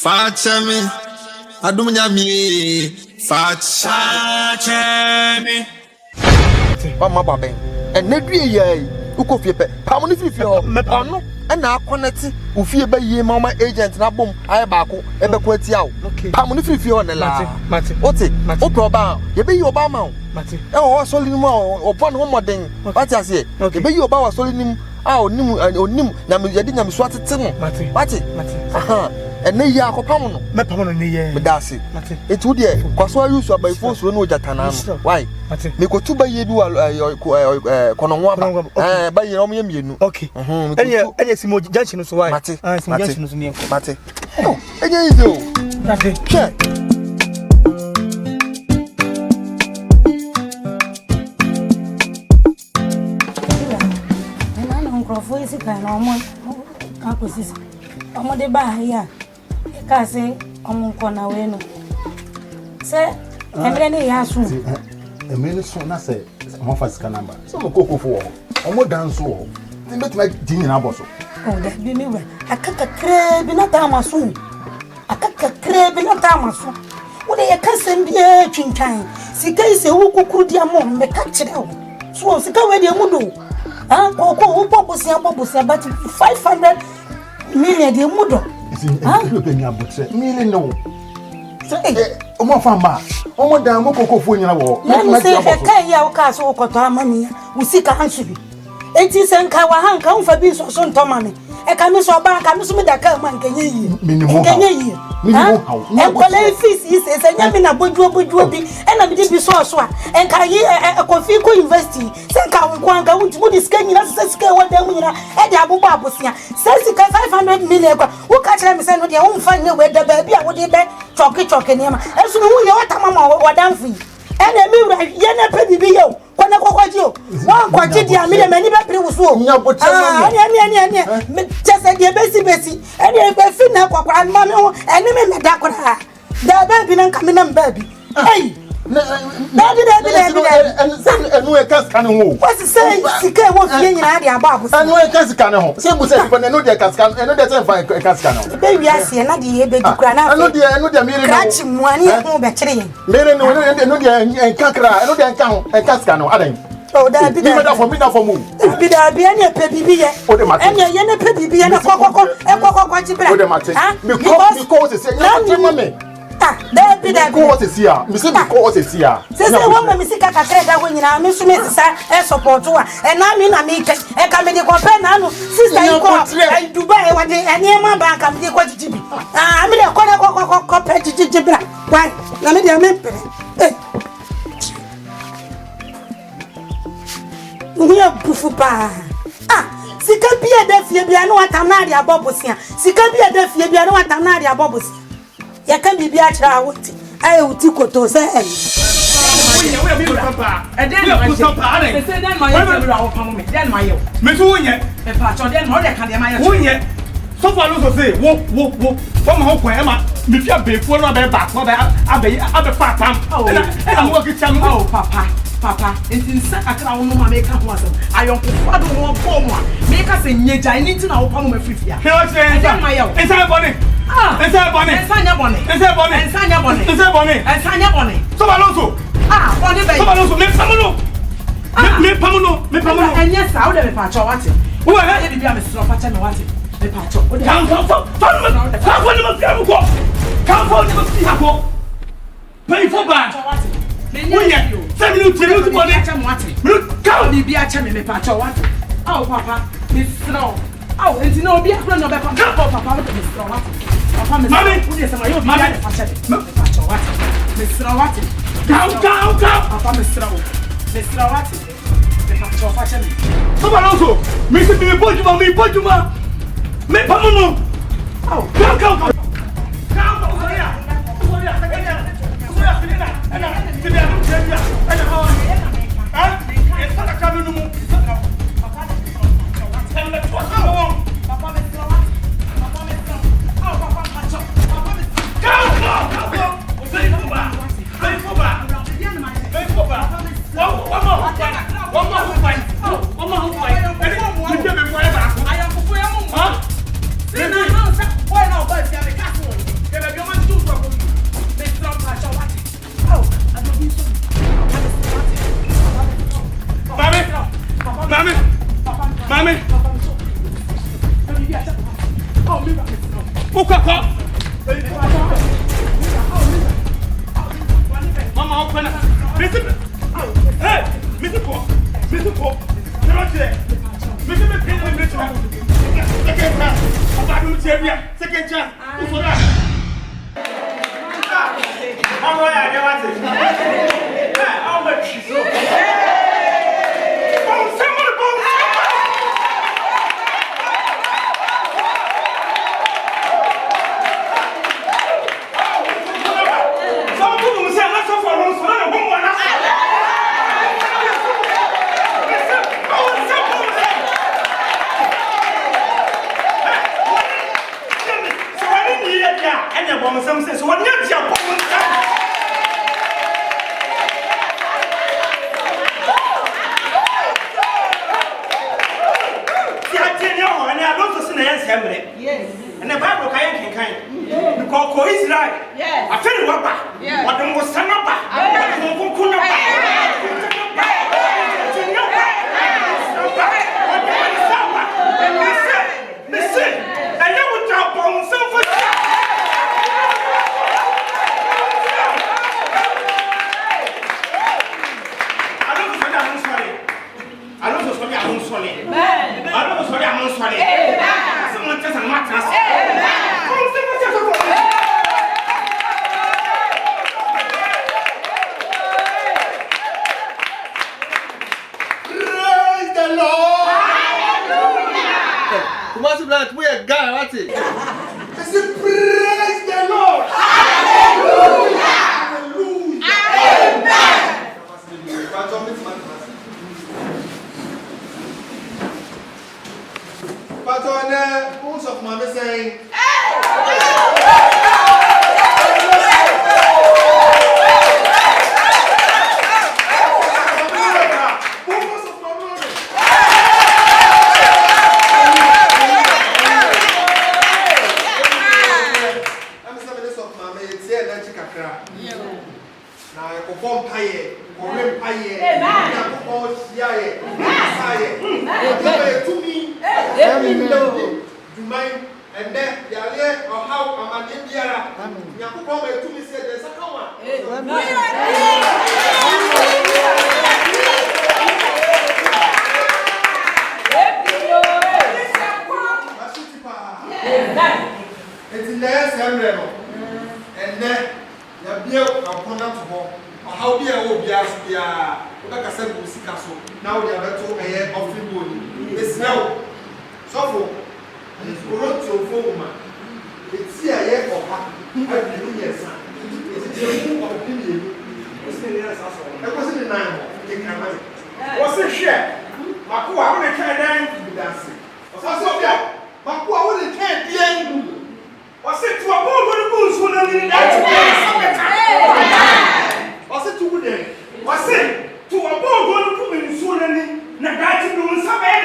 FAKY3 Adom Nyame FAKY3 Mama baben and nedue ye uko fie pe pamoni fifie ho ono na akoneti ufie ba yie mama agent na bom aye baako ebe ko atia wo pamoni fifie ho ne la mate ote oproba ye be yi oba ma wo mate e wo soli nim obo ne ho moden mate ase ye be yi oba wa soli nim onim na me yedi nyame so atete no mate aha ene yi akopam no me pam no ne ye me dase etu de kwaso ayusu abaifo so no jatana no why me ko tuba ye bi wa kono nwa ba ba ye o me mienu okay enye simo junction so why simo junction so me mate enye izo mate che microphone isi kan omo akosisi omo de ba ya ka se omo nko na we no se emre ne ya su emre so na se omo fasika number so mo kokofo wo omo dance wo mbetuma di nyina boso o da bi mi we akaka kre bi na ta maso akaka kre bi na ta maso wo de ya kasem bi e twinkan sika ise wo kokuru di amo me ka kire wo so sika we de mu do koko bobusia but 500 million de mudo you pay me about million no omo famba omo dan mo kokofo nyina wo na se kai ya o ka so okoto amani usika hansubi enti senka wa hanka unfa bi so ntoma me e ka mi so ba ka mi so me da ka ma nkenye yi nkenye yi e ko le fees is enya mi na bojuo bi e na mi di bi so a enka yi kofi ko university senka wo anga wo di sika nyina se sika wo da mu nyina e di abubo abosia se sika 500 million kwa wo ka kire mi se no de wo mfa ne we da ba bi a wo di be choke ne ma e so no wo ye wata mama wo danfi e na mi wura ye na pe bibi yo kwana kokwaji o wa kwaji di amire mani be pere wusu o nya boche ani me chese di besi ani e be fi na kwakwara ma me ho eni me da kwara da ba bi na nka me na mba bi ei enu e kaska ne ho wasi say sika wo fie nyina de aba abusi enu e kaska ne ho se bu se fa enu de kaska enu de se fa kaska ne ho be wi ase na de ye be dukura na enu de mire no krachi muani ho be kire yen mire no enu de enkakra enu de enka ho kaska no adan o da bi da for mu bi da bi ene pe bibi ye ene ye ne pe bibi ye na kokoko jibra o de mate mi ko se nya mame da ko what is here mi se mi ko what is here se wo mi sika kakre da ho nyina mi so me sisa e support wa e na mi ke e ka me de compare na no sister yi ko e Dubai wa de ene ma ba ka me de ko jijibi mi de ko pe jijibra why na me de me pere Uya bufu pa sika bia da fie bia no atamari abobosia sika bia da fie bia no atamari abobosia ya kan bibia kira wuti ai wuti koto se we papa e den ma je se den ma ye se ra pam me den ma ye me tu wonye e pa cho den ma o de kan de ma ye wonye so far no so say wo ma ho kwan e ma me fia be fu no be ba ko be abe pa pam e na mo ki cham o papa insa akra wo ma me ka ho asem ayon ko fado wo bo mo me ka se nyeja ni ti na wo pam me frifia he o se den ma ye o ensa boni so balonso boni be so balonso me pamuno enya sa wo de me pa cho wate wo na e bibia me sro pa cha me wate me pa cho wo de kan fo ni ma fiamu ko pay for bad Oye, 7 minutes body. Come bibia cha me pa cho wate aw papa me sro aw enti na obi akro no be papa me sro wate papa me sro wo de sama yo bibia me pa cha me pa cho wate me sro wate Go. Papa me sro wate me pa cho fa cha me so balonso me se me pojuma me pamuno aw go Mama, open up. Hey, Mr. Paul. Mr. Paul. You're not there. Mr. Second chance. Second chance. Who's for that? How are you? How much? Some says, what you jump on? Yes. And the Bible can because is right. Yes. I feel what back. What the most stand up back. Listen, and you would jump on something. We are God, what's it? I said, praise the Lord. Hallelujah. Amen. But on the rules of Mama saying, and then the idea of how I'm an Indiana. Yakuba to me said there's a come on. It's in there, and then the bill upon that home. How dear will be asked, like I said, now they are better a year of free money. It's now so for. It's brought to a woman. It's here, yeah, for her. I believe, yes, sir. It's a opinion. What's the years? I wasn't in 9. What's the share? Makua, I wouldn't care then to be dancing. What's that? Makua, I wouldn't care then. What's it to a ball with the boots when I need that? What's it to them? What's it to a ball with the woman in Swollen? Nagati doing something.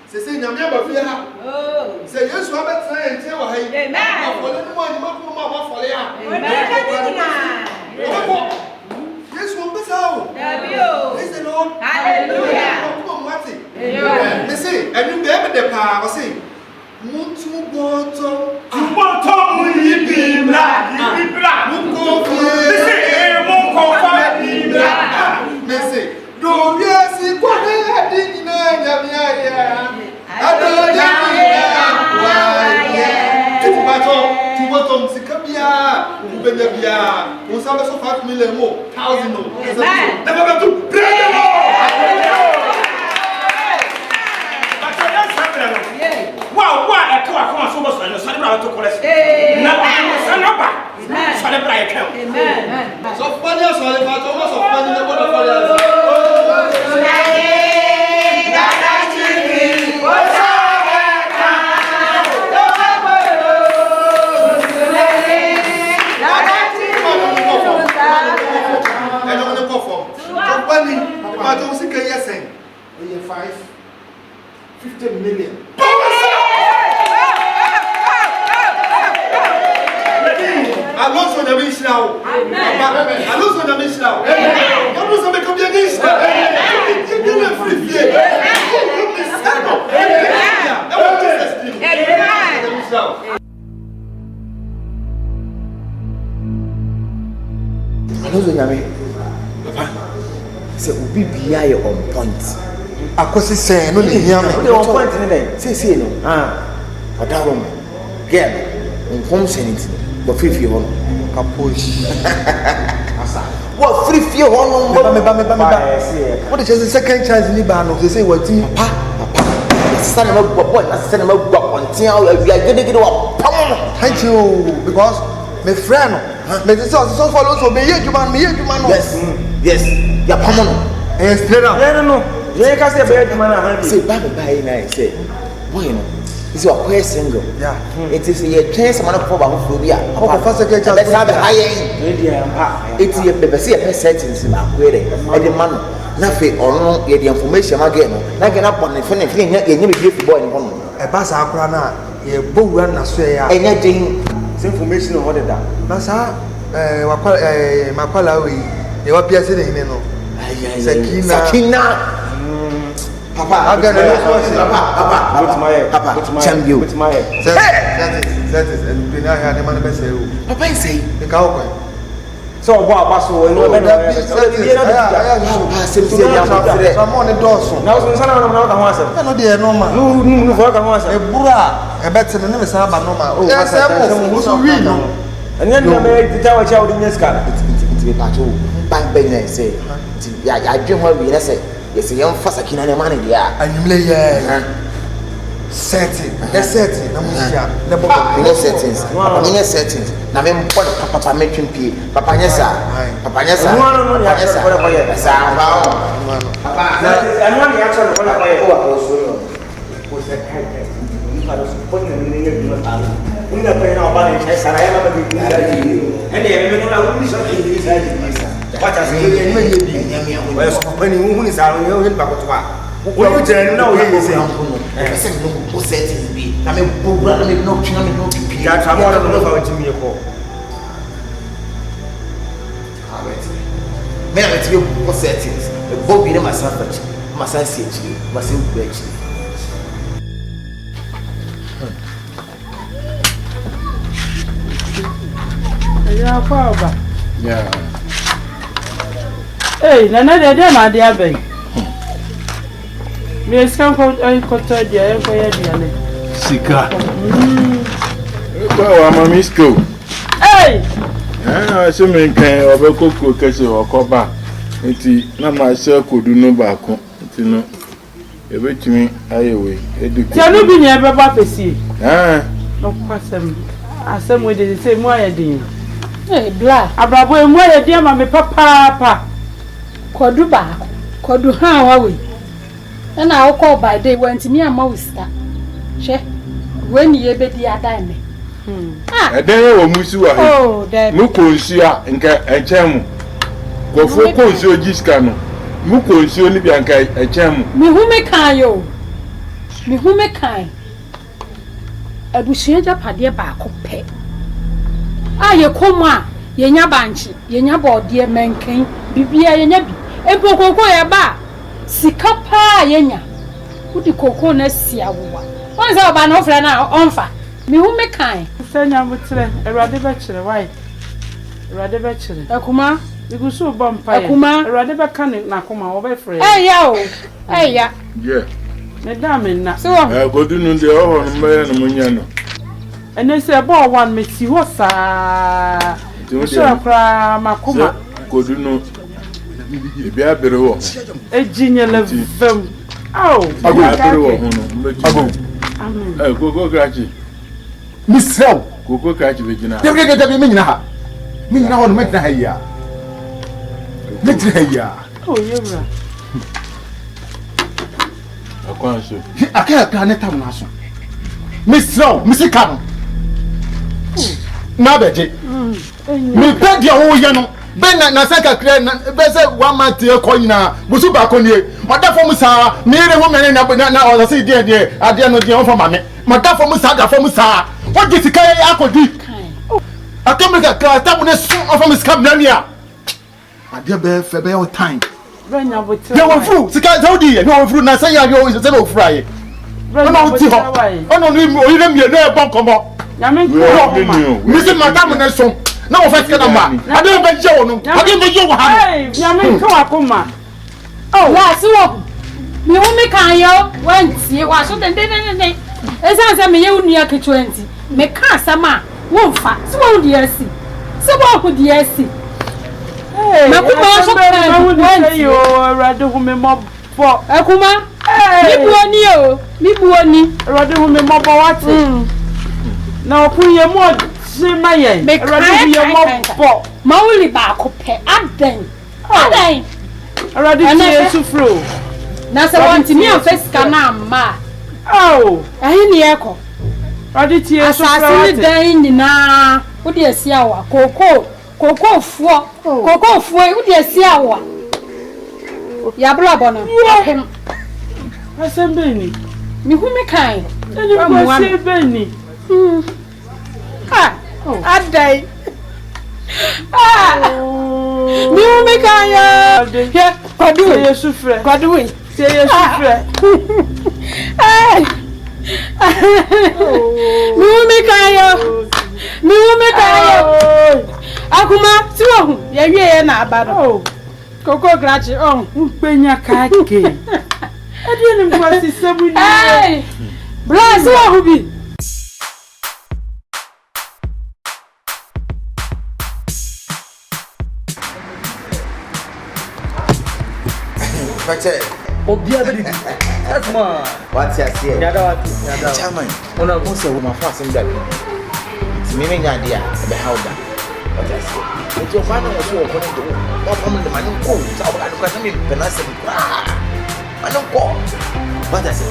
Say Nyame abafia ha. Say Yesu abetra ente wa ha yi. Amen. Afole no ma nyima ko ma afole ha. Yesu ombesa o. Praise the Lord. Hallelujah. Come what it. Amen. Say enu be be de pa o say Muntu boto mu yibibra Munko fa yibibra Mese do yesi kwade adi na nyame aya adoya wa ye tubato msikabia ubenya bia unsabe so 5 million mo 1000 no never to pray the Lord. Wow, what a car comes over so celebrate to collect. Celebrate. Amen. So funny as well, but almost of funny the word of God. I don't want to perform. Company, but don't see yes saying. 50 million. Alonso na wish now. Amen. Alonso na Mishnah. Alonso me come bien Mishnah. You get a free fee. Alonso Nyame. Papa. Say obi bia ye on point. Akosi say no le hia me. The on point ni dey. Say no. Adom. Girl. Inform senity. But free fee hono. Kaposh. Asa. What free fee hono? What is the second chance ni ba no? They say what team? Papa. Sister na boy, na sister na gba kontin we are gede wa pam. Thank you because my friend me say so follow so me ye juma no. Yes. Ya pam no. Straight up. No. You can say be juma na Say baba buy na say. Boy no. Is your queer single? Yeah. It is a chance man for Bafobia. Papa first second chance. Let's have a high end. It's a paper settings in my query. And the man, nothing or no, the information again. Not get up on the funny thing, you never give boy in one. A bass aquana, a bow run a swear. Anything information of what it does. Nasa, Mapalawi, you appear sitting in no. Sakina. Papa, I'm gonna Papa, champion. That is, and we now have the man best. Papa, say, the cowboy. so what Basso and I'm on the door. now so sana na na wansa I know they are normal. no for ka wansa A bura, a better than never saw normal. Oh, yes, I'm win. and then me tell what you in this car it's be part of bank business say. I dream what we say. Yes, young fast Sakina na man dia. And you lay setting. That's setting. No settings. No settings. Na me mpo papa metwem pie. Papa nyesa. Papa nyesa. No, ya nyesa. Sa ba. Papa. Na no ya chọ ko na ko ye. O so. Ko se kai. Ni fa do so pon ni ni ni ta. Ni na pe na ba ni chai sara ya ba bi. E de me no na wo ni so ni sa di sa. Wacha se ni me ye bi. Wa so ko ni hu ni sa ro ye ba ko to ba. Wo je na wo ye se. Ese no settings bi. Na me bobra na me no twina me no pipi. Ya tra mo no fa wati mi ko. Me na me ko settings. Bobby na masafa chi. Masasi chi. Masin ku chi. Ya kwa ba. Yeah. Eh, nana de ma de abai. Me skan ko ko to dia ko ya dia ne. Sika. Wa mami school. Eh! So me kan obekoko kese okoba. Nti na ma se kodu no baako. Nti no ebetimi ayewe eduke. Ti anu bi ni ebe ba pesi. No kwasem. Asem we de say mu ayedin. Eh, bla. Abrabo emu ayedin ma me papa. Kodu baako. Kodu ha wa we. Na awko by day wantimi ama wista. Hwe. When ye be di adan me. Eden wo musu wa he. Oh, that. Mu ko nsu a nka enchemu. Kofo ko nsu ojiska no. Mu ko nsu ni bia nka enchemu. Me hu me kan yo. Me hu me kan. Abusuya japade baako pe. Ye koma ye nya banchi, ye nya bode menken, bibia ye nya bi. Empokoko ye ba. Sika pa ye nya. Udi koko na siawowa. Onza oba no fra na onfa. Me hu me kan. Senya mutre, Erade be kire why? Erade be kire. Akuma, igusu bompa ye. Akuma, Erade be kan na akuma wo be frɛ. Ya o. Ya. Yeah. Me da me na. So wo. Godu no de o no me no munya no. Ene se bo one me si ho sa. So akra makuma. Godu no. Ebi abere wo. Ejinye le vem. Au. Ago abere wo ho no. Ago. Amen. Gogo krachi. Misrel. Gogo krachi be gina. Debi me nyina ha. Me nyina ho no me tena ha ya. Me tena ha ya. Oh, yebra. Akwanso. Aka ne tam na so. Misrel, misika no. Na beje. Me pe dia wo ye no. Ben na saka kre na be se one month e ko nyina. Busu ba ko nie. Odafo mu sa, me re ho me na o se die ade no die on for mame. Madafo mu sa, dafo mu sa. What did you carry akodi? Akamrika ka tamu ne so of am scam na nia. Ade be fe be your time. Branya bote. Ya wo fru, sika Saudi ye, no wo fru na say ya yo se no fru aye. Ono ti ho. Ono ni oyire mi na e bon komo. Nyame ko. Mi se madam na so. Na wo fa sika na ma. Ade be je wo no. Ade be je wo ha. Hey, nyame ko akoma. Oh, la si wo. Mi wo me kan yo, wanti wa so den. Esa se me ye unua ke 20. Me ka asama, wo mfa. Si wo di asi. Si wo ho di asi. Hey, na kuma so kan yo rade hu me mo bo. Akuma. Mi buoni. Rade hu me mo bo wate. Na okunye mo se maye. Rade hu ye mo bo. Mauli ba ko pe adan. Rade tie sufro. Na se wanti mi afesika na ma. Oh, ahi ni eko. Rade tie sufro. Asase ni dan nyina. Wo de asi awa. Koko fuo wo de asi awa. Ya bla bono. Apem. Asembeni. Mi hu me kan. Eni ko asembeni. Adai. Mi hu me kan ya. Ye, kwadu ye sufre. Kwadu we. Ye sufre. Mi hu me kan ya. Akuma ti wo hu ye wie ye na aba no. Koko grachi Mpenya kake. Ade ni kwasi sabu ni. Bra si wo hu bi. Pache. Obia be di. That's ma. What's your say? Nyada. Chairman. Ona go say we ma fa asem da bi. Ti me nya ade a be hauda. What's your say? It's your father was so according to what family the man go. So I don't question me penance me. Man go. What I say?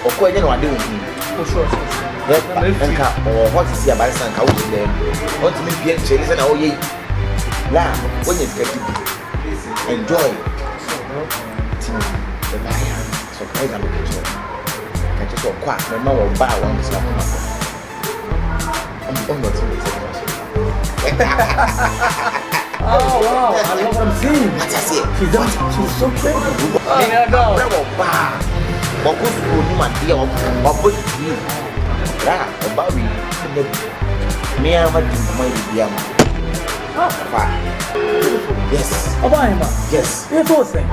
Okọ enye no ade wo. Oh sure. Nka what is your balance nka wo dey. Want me be chele say na wo ye. La, when you get it. Enjoy. The buyer, so I got it. I just walk quick, my mom will buy one. I'm on the Oh wow, I love what I'm seeing. What I say? She's so pretty. What goes to you, my dear? What would you? About me, I'm a dear. Yes. Yes. You're forcing.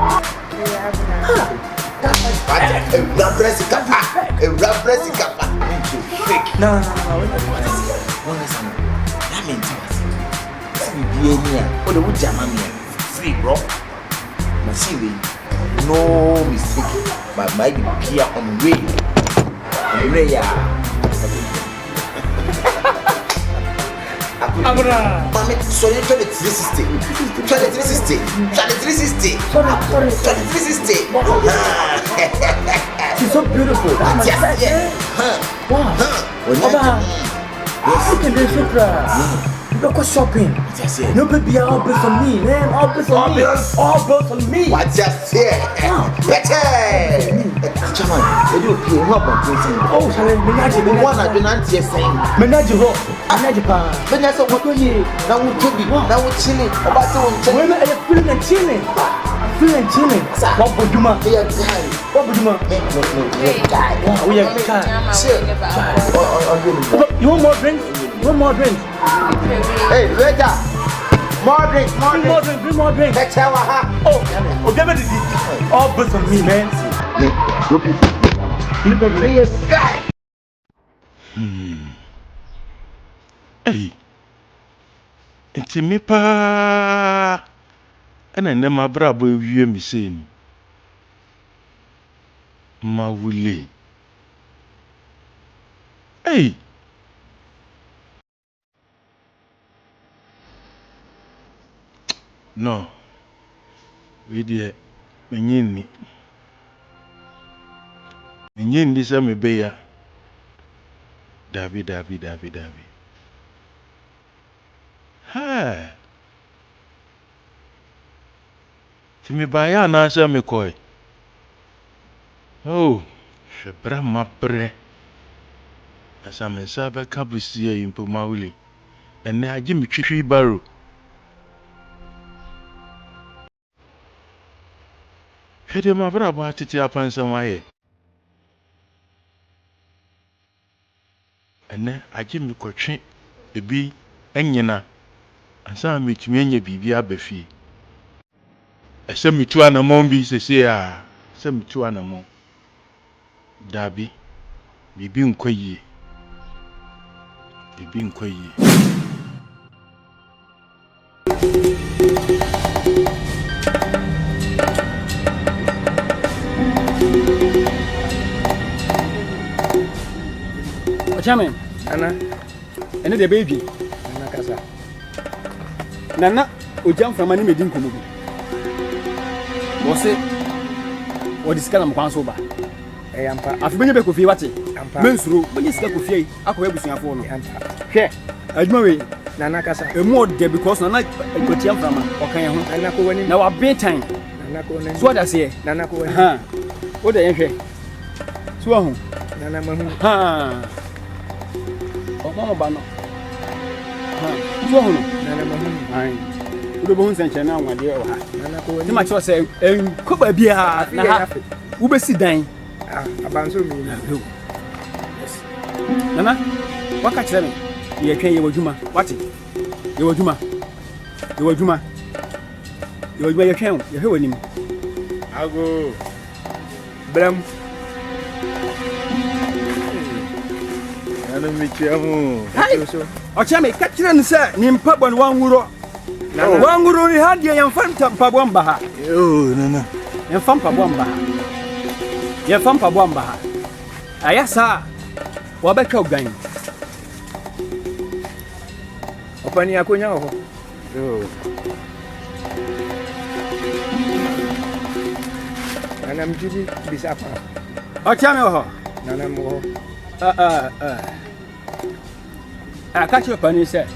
Fake. No. That means what the wood jammer free, bro. Massive. No mistake. But my peer on the way. Mami, so you try the 360. Try the 360. Try the 360. Sorry. Try the 360. She's so beautiful. That's my yeah. Wow. Yes. Look at this super. Look at shopping. No baby, all bills on me, man. All bills on me. All bills on me. What's just here? Better. Chairman, you do pay more than 20. Oh, challenge me. One I do not hear saying. Menage ho. Menage pa. But that's what you now would be. Now we're chilling. About to women are feeling and chilling. Feeling chilling. What would you want? They are dying. What would you want? No. Wow, we are dying. You want more drinks? You want more drinks? Hey, waiter. More drinks. Bring more drinks. Let's have a hat. Oh, give it to all books on me, man. Hey. Enti me pa. Ena ne ma brabo wie mi sei ni. Ma wule. Hey. No. We dey menyini. Menyini se me be ya. Dabi. Ha. Ti me ba ya na se me koi. Oh, shebra ma bre. Asa me sa be kabusi e impo mawuli. Ene agi me twitwi baro. Hede ma bra ba tete apansa waye. Ene agye me kotwe ebi enyina. Ansa me tumi anya bibi abafi. Ese mitu anamon bi sese a. Se mitu anamon. Dabi. Bibi nkwaye. Bibi nkwaye. Chairman, Anna, and the baby, Nakasa. Nana, who jumped from any meeting. Was it? What is Calam Consoba? I've been able to feel what it means through when you step with you. I could have seen a phone. Here, Admire Nanakasa, a more dead because Nana got jump from okay. Now a bedtime. So what I say, Nanako, huh? What the entry? Swam, Nana, ha. Mama Bano. So, I the bones and channel, my dear. The much was a cover beer. Who be sit down? About so many. Nana, what catch them? You can't you Juma. What it? You were Juma. You were Juma. You were your count. You heard him. I'll go. Bram. Ochame kachira nse ni mpabwa wanguro. Wanguro ni hadi ya mfanta mpabwa mbaha. Yo nana. Yamfa mpabwa mbaha. Yamfa mpabwa mbaha. Ayasa wabeka uganyi. Opani yako nyaho. Yo. Nana mjibi bisapa. Ochame ho. Nana mo. I catch your penny, sir.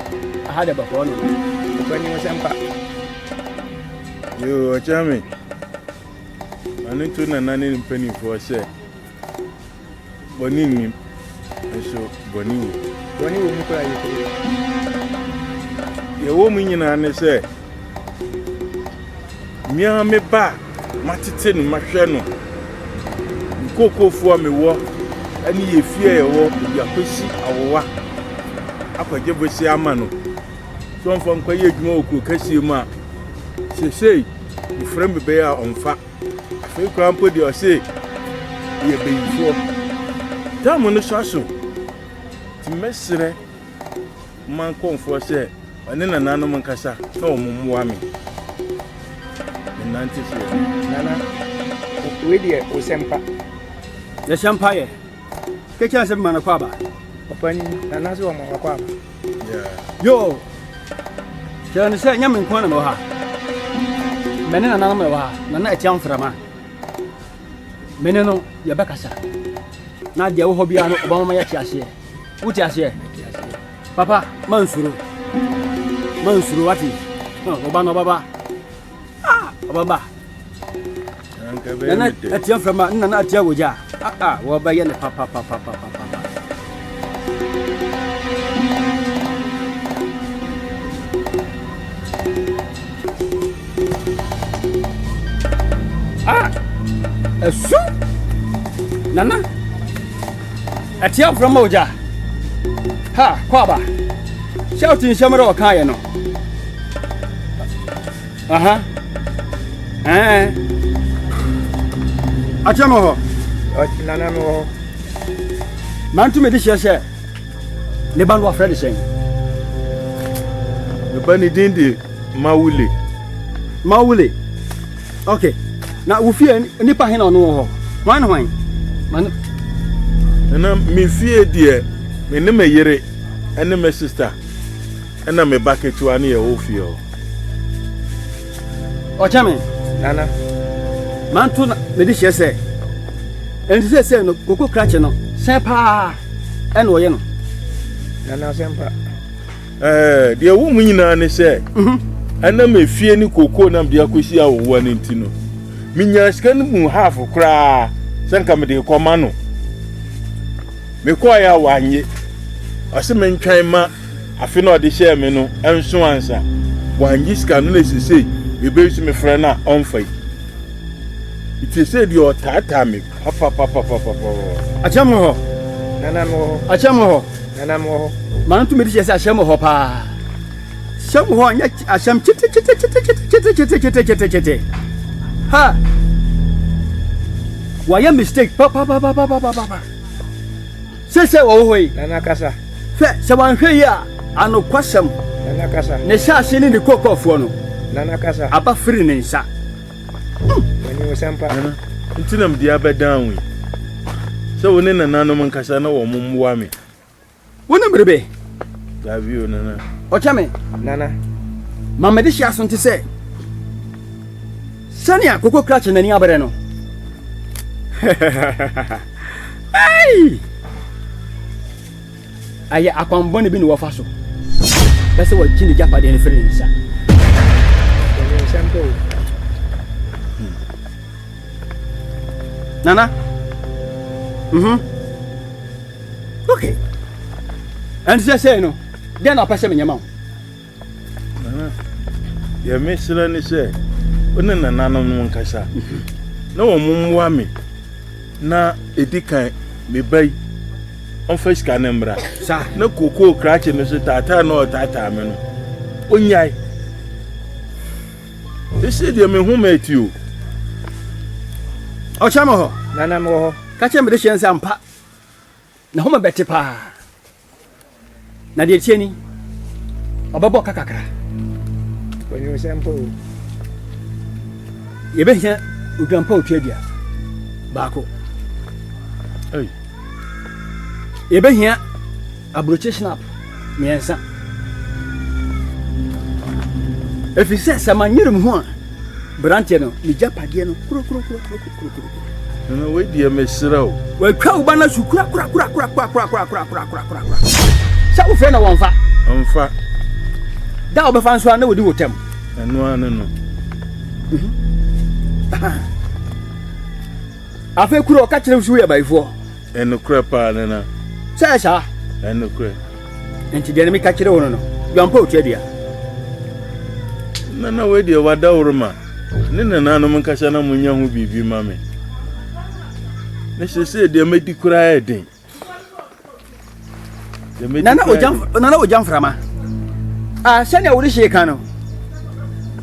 I had a buffer. When you was empire. You are charming. I need to nanny penny for a say. Bonini, and so Bonini. Bonnie will cry. Your woman in an say. Nyame ba, Matitin, Machano. Coco for me walk. Any fear or your pussy or apa jebo si amano so mfo nkwaye adwuma oku kasi ma say the friend be ya onfa fe krampo de o say ye beyifo damu no shaso ti mesre man konfo say ane na nanom nkasa na omumwa me nanti se nana we de o sempa ya champagne kecha se mana kwa ba opani nana so ma kwa ba yo jani se nyame nko na ha mene na nana ma ha nana etiam frama mene no ya bakasa na dia wo hobia no obama ya tiase wuti ase papa mansuru wati obama baba baba nana etiam frama nana atia woja wo ba ye ne papa Esu nana atia from oja ha kwaba shouting shamara wakaye no aha atia mo ho nana mo mantu me di hye ne ban wa Fred sen ne ban dindi mawule okay na wo fie nipa he na no ho wan man na me fie de me ne me yere ene me sister ena me baketu ani e wo fie o chame nana man to na me di hye enti se no koko krache no se pa ene o ye no nana sempa de wo mu nyina ne se ena me fie ni koko na bia kosi awo ne ntino minya sika mu half kra senka me de koma no me ko ya wanye ase me ntwan ma afi na ode share me no enso ansa wanye sika no na sisi ebe su me frɛ na onfai It is said your tatami. Papa. Achamo. Nana mo. Achamo. Nana mo. Man to me say achamo ho pa. Some ho anya acham chete. Ha. Why a mistake? Papa. Say oh hoy. Nana kasa. Fe se wan hwe ya ano kwasam. Nana kasa. Ne sha se ni ne kokofo no. Nana kasa. Aba free ne nsa. Wani usempa. Ntina mdi abedan wi. So woni nananom nkasa na wo mumwa me. Wona mrebe. Davio nana. Ochame. Nana. Mama de shi asonte se. Sani akoko krache nani abere no. Ai! Aye akwambone bi ne wo fa so. Bese wo kini japade ne free nsa. Wani usempa. Nana. Okay. And say no. Then I pass me nyama. Nana. Ya mesra ni se. Woni nananom nkasa. Na wo mumwa me. Na edikan me bai. On face kanembra. Sa. Na koko krache no so tata no tata me no. Onyai. Ese dia me hu matio. Ochamo ho. Nana mo. Ka che me de hyen sampa. Na homa beti pa. Na de tieni. Obabo kakakra. Wani usempa. Ye be hyen udwampa otwadia. Baako. Ei. Ye be hyen abroche snap. Miensa. Efise samanyirum ho a. Branche no, ni japade no. Kuro. Nana we dia mesra o. We kwa uba na shukura kura. Sa wo fe na won fa. Amfa. Da obefa nso na wodi wotem. Eno ane no. Afa kuro ka kire wusu ye baifo. Eno kura pa nana. Sa. Eno kura. Enti de ne mi ka kire wono no. Yampa otwadia. Nana we dia wada uruma. Ni nananom nkasa na munya hu bibi mame. Ne sese de medi kura eden. Nana ojam frama. Sani a wodi sheka no.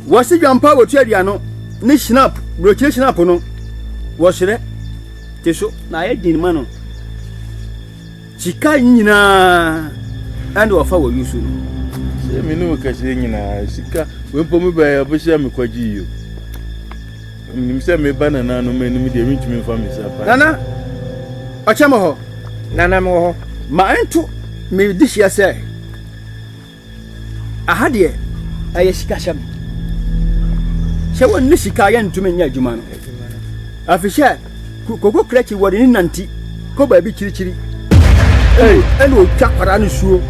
Wasi Yampa otwadia no. Ni snap, broche snap no. Wasire. Teso na ye din ma no. Sika nyina and ofa wo yusu no. Se me no kase nyina sika we mpomu ba ya bosia me kwaji yo. Nimse me banana no me nim de mitumi fa me sapa. Nana. Ochamo ho. Nana mo. Ma ento me dishia se. Ahade aye sika sham. She won ni sika ya ntumi nya adwuma no. Afisha koko krechi wori ni nanti ko ba bi chirichiri. Ene otwa kwara no suo.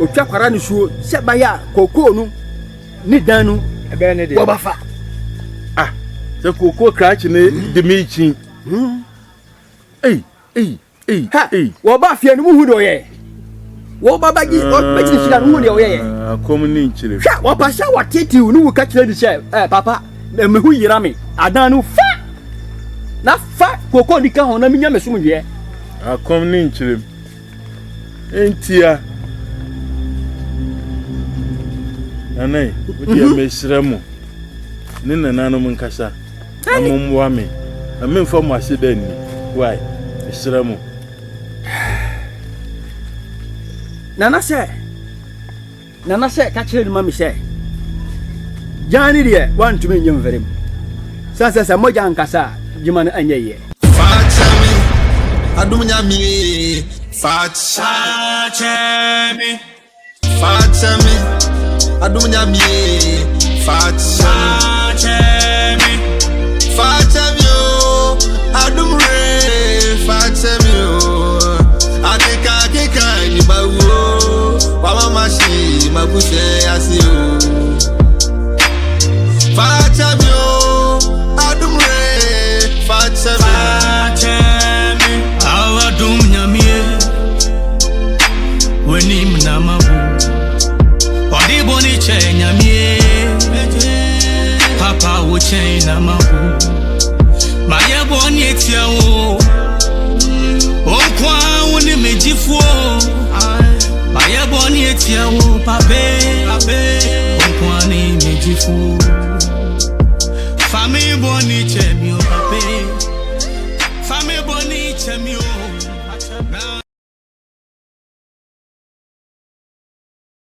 Otwa kwara no suo se ba ya koko no ni danu ebe ne de. Wo ba fa. Se koko krachi ne de mechi. Wo ba fie no mu hu do ye. Wo ba ba gi o ba chi shira no hu de o ye. Akom ni nchire. Hwa wo pa sha wateti no ka kire di she papa me hu yira me adan no fa. Na fa koko ni ka ho na minya mesum wie. Akom ni nchire. Entia. Nanai, udi mesremu. Ni nananom nkasa. Amumwa me. Amemfa mo aseda ni. Why? Mesremu. Nana se ka kire ni mami se. Jani de wan tumi nyem verem. Sasa moja nkasa jima na anya ye. Fatami Adom Nyame Fatami Adom Nyame Fatami Adom re Fatami Akeka ni bawo Mama mashi mabuse asio Fatami Adom re Fatami Adom Nyame Weni mnamabu Odiboni che Nyame Papa wo che namabu Maya boni etiawo. Onkwa woni mejifo. Maya boni etiawo pape. Onkwa ni mejifo. Fami boni chemio pape. Fami boni chemio.